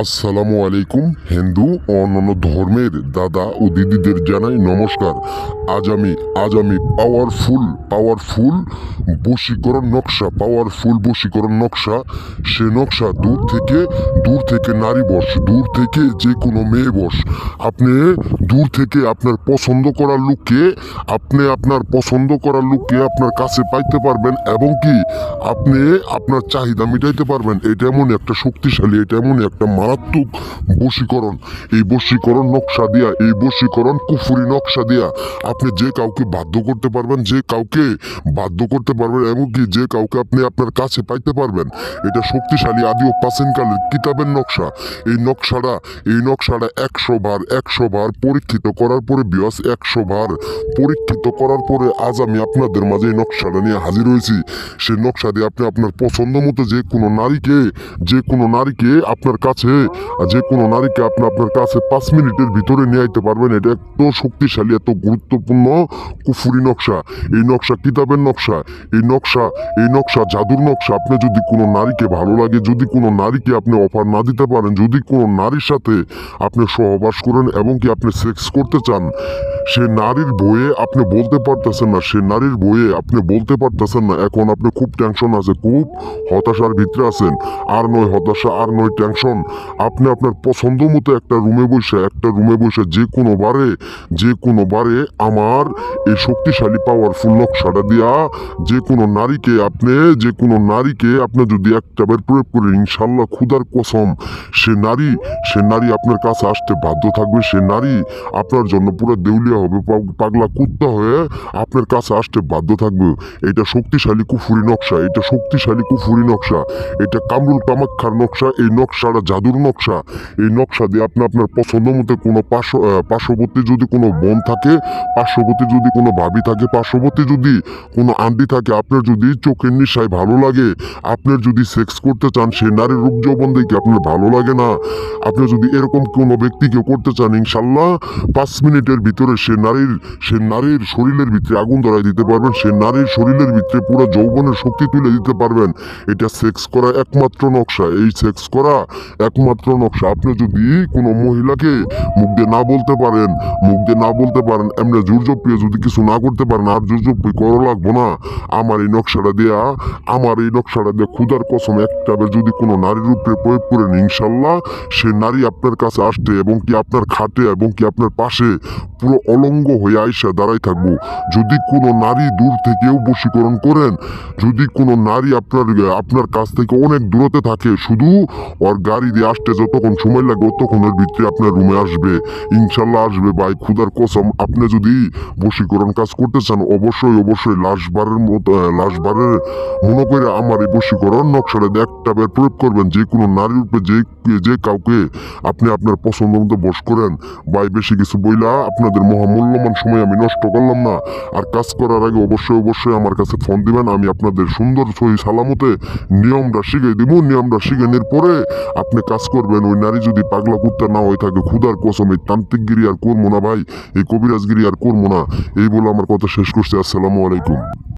আসসালামু আলাইকুম। হিন্দু ও অন্যান্য ধর্মের দাদা ও দিদিদের জানাই নমস্কার। আজ আমি পাওয়ারফুল বশীকরণ নকশা, সে নকশা দূর থেকে নারী বশ, দূর থেকে যে কোনো মেয়ে বশ। আপনি দূর থেকে আপনার পছন্দ করার লোককে আপনার কাছে পাইতে পারবেন, এবং কি আপনি আপনার চাহিদা মিটাইতে পারবেন। এটা এমন একটা শক্তিশালী, এটা এমন একটা মারাত্মক বশীকরণ। এই বশীকরণ নকশা দিয়া, এই বশীকরণ কুফুরি নকশা দিয়া আপনি যে কাউকে বাধ্য করতে পারবেন, এমনকি যে কাউকে আপনি আপনার কাছে পাইতে পারবেন। এটা শক্তিশালী আদি ও প্রাচীনকালের কিতাবের নকশা। এই নকশাটা 100 বার পরীক্ষিত করার পরে, 100 বার পরীক্ষিত করার পরে আজ আমি আপনাদের মাঝে এই নকশাটা নিয়ে হাজির হয়েছি। সেই নকশা দিয়ে আপনি আপনার পছন্দ মতো যে কোনো নারীকে আপনার কাছে, আপনার কাছে 5 মিনিটের ভিতরে নিয়ে আইতে পারবেন। এটা এত শক্তিশালী, এত গুরুত্বপূর্ণ কুফুরি নকশা। এই নকশা কিতাবের নকশা, এই নকশা জাদুর নকশা। আপনি যদি কোনো নারীকে ভালো লাগে, যদি কোনো নারীকে আপনি অফার না দিতে পারেন, যদি কোনো নারীর সাথে আপনি সহবাস করেন এবং কি আপনি সেক্স করতে চান, সে নারীর বয়ে আপনি বলতে পারতেছেন না, এখন আপনি খুব টেনশন আছে, খুব হতাশার ভিতরে আছেন। আর নয় হতাশা, আর নয় টেনশন। আপনি আপনার পছন্দ মতো একটা রুমে বসে যে কোনো বারে আমার এই শক্তিশালী পাওয়ারফুল নকশাটা দিয়া যে কোনো নারীকে আপনি যদি একটা বার প্রয়োগ করেন, ইনশাল্লাহ খুদার কসম, সে নারী আপনার কাছে আসতে বাধ্য থাকবে। সে নারী আপনার জন্য পুরো দেউলিয়া হবে, পাগলা কুত্তা হয়ে আপনার কাছে আসতে বাধ্য থাকবে। এটা শক্তিশালী কুফুরি নকশা, এটা কামরুল কামাক্ষার নকশা। এই নকশাটা জাদুর নকশা। এই নকশা দিয়ে আপনি আপনার পছন্দ মতো কোনো পার্শ্ববর্তী যদি কোনো বোন থাকে, পার্শ্ববর্তী যদি কোনো ভাবি থাকে, পার্শ্ববর্তী যদি কোনো আন্টি থাকে, আপনার যদি চোখের নিশায় ভালো লাগে, আপনার যদি সেক্স করতে চান, সে নারীর রূপ যৌবন দেখে আপনার ভালো লাগে না, আপনি যদি এরকম কোনো ব্যক্তিকে করতে চান, ইনশাল্লাহ 5 মিনিটের ভিতরে সে নারীর শরীরের ভিতরে আগুন ধরাই দিতে পারবেন। সে নারীর শরীরের ভিতরে পুরো যৌবনের শক্তি তুলে দিতে পারবেন। এটা সেক্স করা একমাত্র নকশা। আপনি যদি কোনো মহিলাকে মুখ দিয়ে না বলতে পারেন, এমনি জোরজপ্রিয় যদি কিছু না করতে পারেন, আর জোরজপ্রি করা লাগবো না। আমার এই নকশাটা দিয়া ক্ষুধার কসম, একটা বার যদি কোনো নারীর উপরে প্রয়োগ করেন, ইনশাল্লাহ সে নারী আপনার কাছে আসতে এবং কি আপনার খাটে এবং কি আপনার পাশে পুরো অলঙ্গ হয়ে আইসা দাঁড়াই থাকবো। যদি কোনো নারী দূর থেকেও বশীকরণ করেন, যদি কোনো নারী আপনার কাছ থেকে অনেক দূরতে থাকে, শুধু ওর গাড়ি দিয়ে আসতে যতক্ষণ সময় লাগে, ততক্ষণের ভিতরে আপনার রুমে আসবে, ইনশাল্লাহ আসবে। ভাই খুদার কসম, আপনি যদি বশীকরণ কাজ করতে চান, অবশ্যই লাশবারের মনে করে আমার এই বশীকরণ নকশাটা একটা বার প্রয়োগ করবেন। যে কোনো নারীর উপরে যে কাউকে আপনি আপনার পছন্দ মতো বশ করেন। ভাই বেশি কিছু বইলা আপনাদের মহামূল্যবান সময় আমি নষ্ট করলাম না। আর কাজ করার আগে অবশ্যই আমার কাছে ফোন দিবেন। আমি আপনাদের সুন্দর সহি সালামতে নিয়মটা শিখিয়ে দিব। নিয়মটা শিখানোর পরে আপনি কাজ করবেন। ওই নারী যদি পাগলা কুত্তা না হয়ে থাকে, খুদার কসম এই তান্ত্রিকগিরি আর করবো না ভাই, এই কবিরাজগিরি আর করবো না। এই বলে আমার কথা শেষ করছি। আসসালামু আলাইকুম।